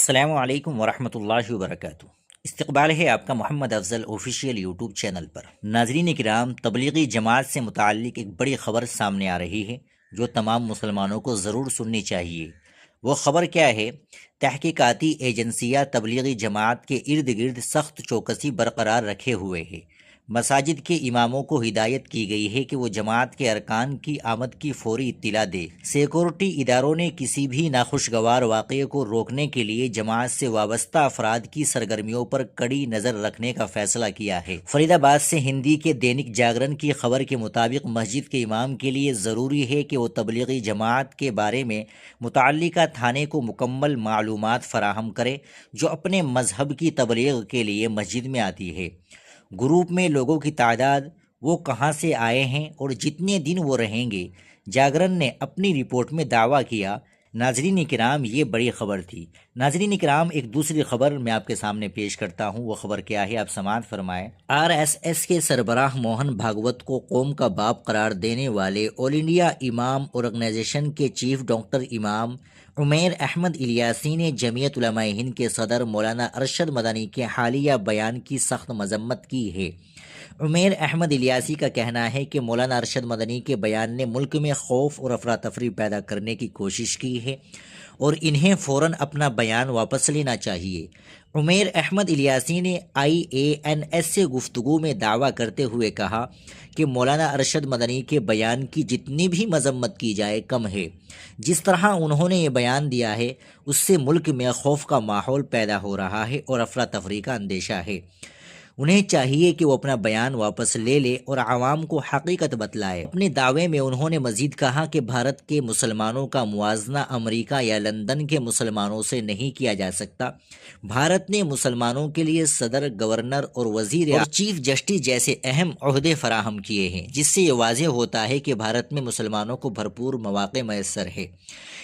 السلام علیکم ورحمۃ اللہ وبرکاتہ۔ استقبال ہے آپ کا محمد افضل آفیشیل یوٹیوب چینل پر۔ ناظرین کرام، تبلیغی جماعت سے متعلق ایک بڑی خبر سامنے آ رہی ہے جو تمام مسلمانوں کو ضرور سننی چاہیے۔ وہ خبر کیا ہے؟ تحقیقاتی ایجنسیاں تبلیغی جماعت کے ارد گرد سخت چوکسی برقرار رکھے ہوئے ہیں۔ مساجد کے اماموں کو ہدایت کی گئی ہے کہ وہ جماعت کے ارکان کی آمد کی فوری اطلاع دے۔ سیکورٹی اداروں نے کسی بھی ناخوشگوار واقعے کو روکنے کے لیے جماعت سے وابستہ افراد کی سرگرمیوں پر کڑی نظر رکھنے کا فیصلہ کیا ہے۔ فرید آباد سے ہندی کے دینک جاگرن کی خبر کے مطابق مسجد کے امام کے لیے ضروری ہے کہ وہ تبلیغی جماعت کے بارے میں متعلقہ تھانے کو مکمل معلومات فراہم کرے جو اپنے مذہب کی تبلیغ کے لیے مسجد میں آتی ہے۔ گروپ میں لوگوں کی تعداد، وہ کہاں سے آئے ہیں اور جتنے دن وہ رہیں گے، جاگرن نے اپنی رپورٹ میں دعویٰ کیا۔ ناظرین کرام، یہ بڑی خبر تھی۔ ناظرین کرام، ایک دوسری خبر میں آپ کے سامنے پیش کرتا ہوں۔ وہ خبر کیا ہے، آپ سماعت فرمائیں۔ RSS کے سربراہ موہن بھاگوت کو قوم کا باپ قرار دینے والے آل انڈیا امام آرگنائزیشن کے چیف ڈاکٹر امام عمیر احمد الیاسی نے جمعیت علماء ہند کے صدر مولانا ارشد مدنی کے حالیہ بیان کی سخت مذمت کی ہے۔ عمیر احمد الیاسی کا کہنا ہے کہ مولانا ارشد مدنی کے بیان نے ملک میں خوف اور افراتفری پیدا کرنے کی کوشش کی ہے اور انہیں فوراً اپنا بیان واپس لینا چاہیے۔ عمیر احمد الیاسی نے IANS سے گفتگو میں دعویٰ کرتے ہوئے کہا کہ مولانا ارشد مدنی کے بیان کی جتنی بھی مذمت کی جائے کم ہے۔ جس طرح انہوں نے یہ بیان دیا ہے اس سے ملک میں خوف کا ماحول پیدا ہو رہا ہے اور افراتفری کا اندیشہ ہے۔ انہیں چاہیے کہ وہ اپنا بیان واپس لے لے اور عوام کو حقیقت بتلائے۔ اپنے دعوے میں انہوں نے مزید کہا کہ بھارت کے مسلمانوں کا موازنہ امریکہ یا لندن کے مسلمانوں سے نہیں کیا جا سکتا۔ بھارت نے مسلمانوں کے لیے صدر، گورنر اور وزیر اور چیف جسٹس جیسے اہم عہدے فراہم کیے ہیں، جس سے یہ واضح ہوتا ہے کہ بھارت میں مسلمانوں کو بھرپور مواقع میسر ہے۔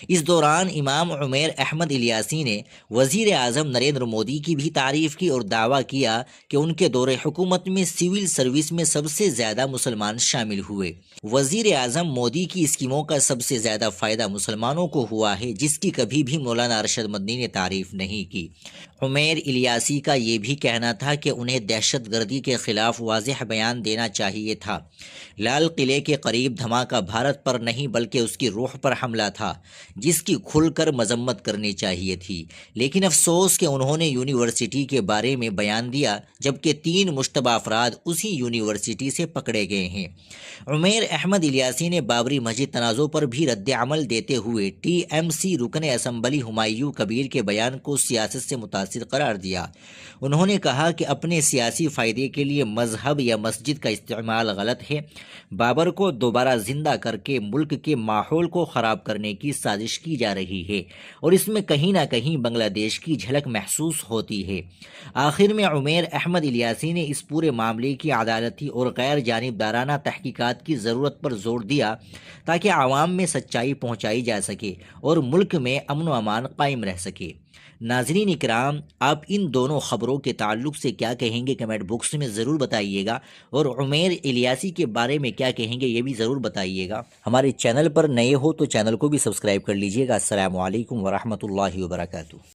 اس دوران امام عمیر احمد الیاسی نے وزیر اعظم نریندر مودی کی بھی تعریف کی اور دعویٰ کیا کہ ان کے دور حکومت میں سول سروس میں سب سے زیادہ مسلمان شامل ہوئے۔ وزیر اعظم مودی کی اسکیموں کا سب سے زیادہ فائدہ مسلمانوں کو ہوا ہے، جس کی کبھی بھی مولانا ارشد مدنی نے تعریف نہیں کی۔ عمیر الیاسی کا یہ بھی کہنا تھا کہ انہیں دہشت گردی کے خلاف واضح بیان دینا چاہیے تھا۔ لال قلعے کے قریب دھماکہ بھارت پر نہیں بلکہ اس کی روح پر حملہ تھا، جس کی کھل کر مذمت کرنی چاہیے تھی، لیکن افسوس کہ انہوں نے یونیورسٹی کے بارے میں بیان دیا جبکہ 3 مشتبہ افراد اسی یونیورسٹی سے پکڑے گئے ہیں۔ عمیر احمد الیاسی نے بابری مسجد تنازع پر بھی رد عمل دیتے ہوئے TMC رکن اسمبلی ہمایوں کبیر کے بیان کو سیاست سے متاثر قرار دیا۔ انہوں نے کہا کہ اپنے سیاسی فائدے کے لیے مذہب یا مسجد کا استعمال غلط ہے۔ بابر کو دوبارہ زندہ کر کے ملک کے ماحول کو خراب کرنے کی سازش کی جا رہی ہے اور اس میں کہیں نہ کہیں بنگلہ دیش کی جھلک محسوس ہوتی ہے۔ آخر میں عمیر احمد الیاسی نے اس پورے معاملے کی عدالتی اور غیر جانبدارانہ تحقیقات کی ضرورت پر زور دیا تاکہ عوام میں سچائی پہنچائی جا سکے اور ملک میں امن و امان قائم رہ سکے۔ ناظرین اکرام، آپ ان دونوں خبروں کے تعلق سے کیا کہیں گے کمنٹ باکس میں ضرور بتائیے گا، اور عمیر الیاسی کے بارے میں کیا کہیں گے یہ بھی ضرور بتائیے گا۔ ہمارے چینل پر نئے ہو تو چینل کو بھی سبسکرائب کر لیجیے گا۔ السلام علیکم ورحمۃ اللہ وبرکاتہ۔